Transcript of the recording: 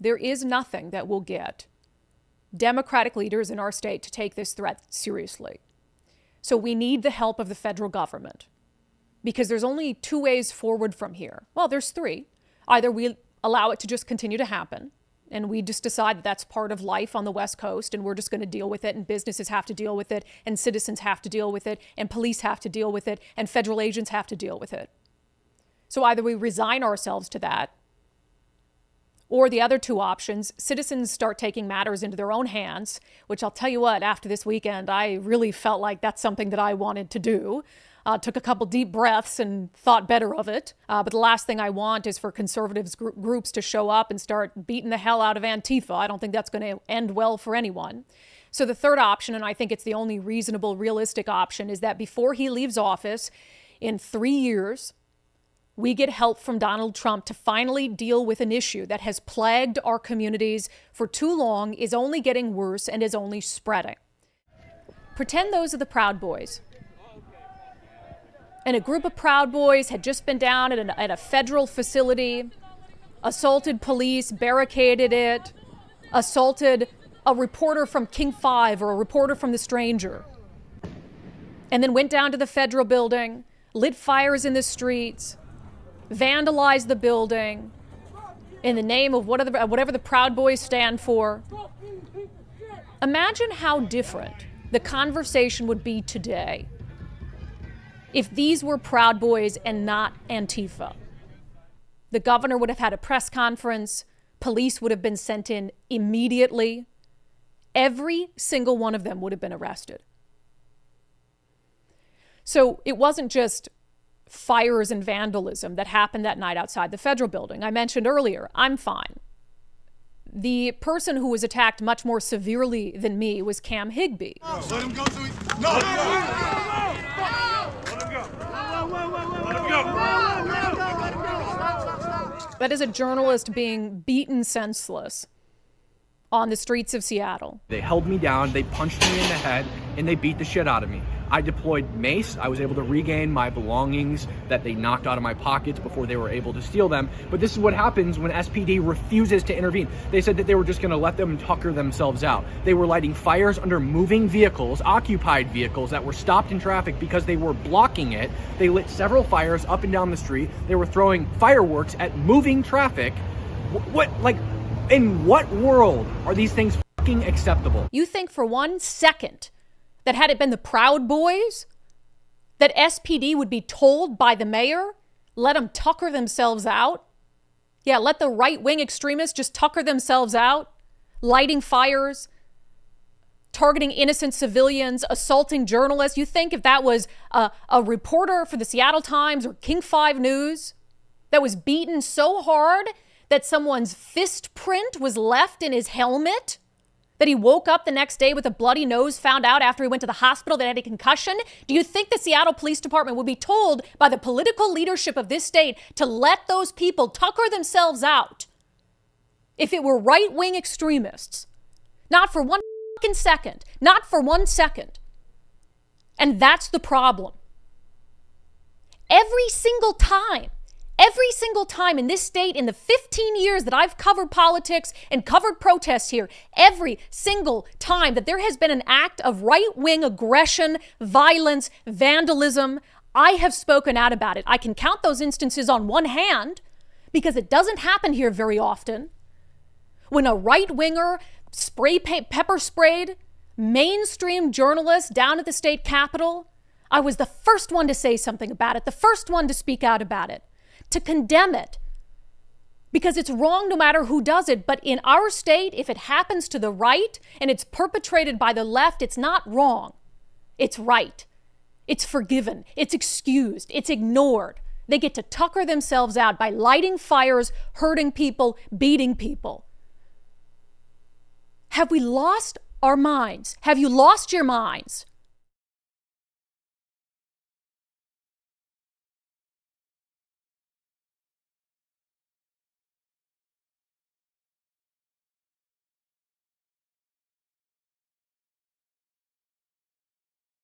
there is nothing that will get Democratic leaders in our state to take this threat seriously. So we need the help of the federal government, because there's only two ways forward from here. Well, there's three. Either we allow it to just continue to happen, and we just decide that that's part of life on the West Coast, and we're just going to deal with it, and businesses have to deal with it, and citizens have to deal with it, and police have to deal with it, and federal agents have to deal with it. So either we resign ourselves to that, or the other two options, citizens start taking matters into their own hands, which I'll tell you what, after this weekend, I really felt like that's something that I wanted to do. Took a couple deep breaths and thought better of it. But the last thing I want is for conservatives groups to show up and start beating the hell out of Antifa. I don't think that's going to end well for anyone. So the third option, and I think it's the only reasonable, realistic option, is that before he leaves office in 3 years, we get help from Donald Trump to finally deal with an issue that has plagued our communities for too long, is only getting worse, and is only spreading. Pretend those are the Proud Boys. And a group of Proud Boys had just been down at a federal facility, assaulted police, barricaded it, assaulted a reporter from King 5 or a reporter from The Stranger, and then went down to the federal building, lit fires in the streets, vandalized the building in the name of whatever the Proud Boys stand for. Imagine how different the conversation would be today if these were Proud Boys and not Antifa. The governor would have had a press conference. Police would have been sent in immediately. Every single one of them would have been arrested. So it wasn't just fires and vandalism that happened that night outside the federal building. I mentioned earlier, I'm fine. The person who was attacked much more severely than me was Cam Higbee. Let him go. No! Let him go! That is a journalist being beaten senseless on the streets of Seattle. They held me down, they punched me in the head, and they beat the shit out of me. I deployed mace. I was able to regain my belongings that they knocked out of my pockets before they were able to steal them. But this is what happens when SPD refuses to intervene. They said that they were just going to let them tucker themselves out. They were lighting fires under moving vehicles, occupied vehicles that were stopped in traffic because they were blocking it. They lit several fires up and down the street. They were throwing fireworks at moving traffic. In what world are these things fucking acceptable? You think for 1 second that had it been the Proud Boys, that SPD would be told by the mayor, let them tucker themselves out? Yeah, let the right-wing extremists just tucker themselves out, lighting fires, targeting innocent civilians, assaulting journalists. You think if that was a reporter for the Seattle Times or King 5 News that was beaten so hard that someone's fist print was left in his helmet, that he woke up the next day with a bloody nose, found out after he went to the hospital that he had a concussion? Do you think the Seattle Police Department would be told by the political leadership of this state to let those people tucker themselves out if it were right-wing extremists? Not for 1 second. Not for 1 second. And that's the problem. Every single time in this state, in the 15 years that I've covered politics and covered protests here, every single time that there has been an act of right-wing aggression, violence, vandalism, I have spoken out about it. I can count those instances on one hand because it doesn't happen here very often. When a right-winger pepper sprayed mainstream journalists down at the state capitol, I was the first one to say something about it, the first one to speak out about it, to condemn it, because it's wrong no matter who does it. But in our state, if it happens to the right and it's perpetrated by the left, it's not wrong. It's right. It's forgiven. It's excused. It's ignored. They get to tucker themselves out by lighting fires, hurting people, beating people. Have we lost our minds? Have you lost your minds?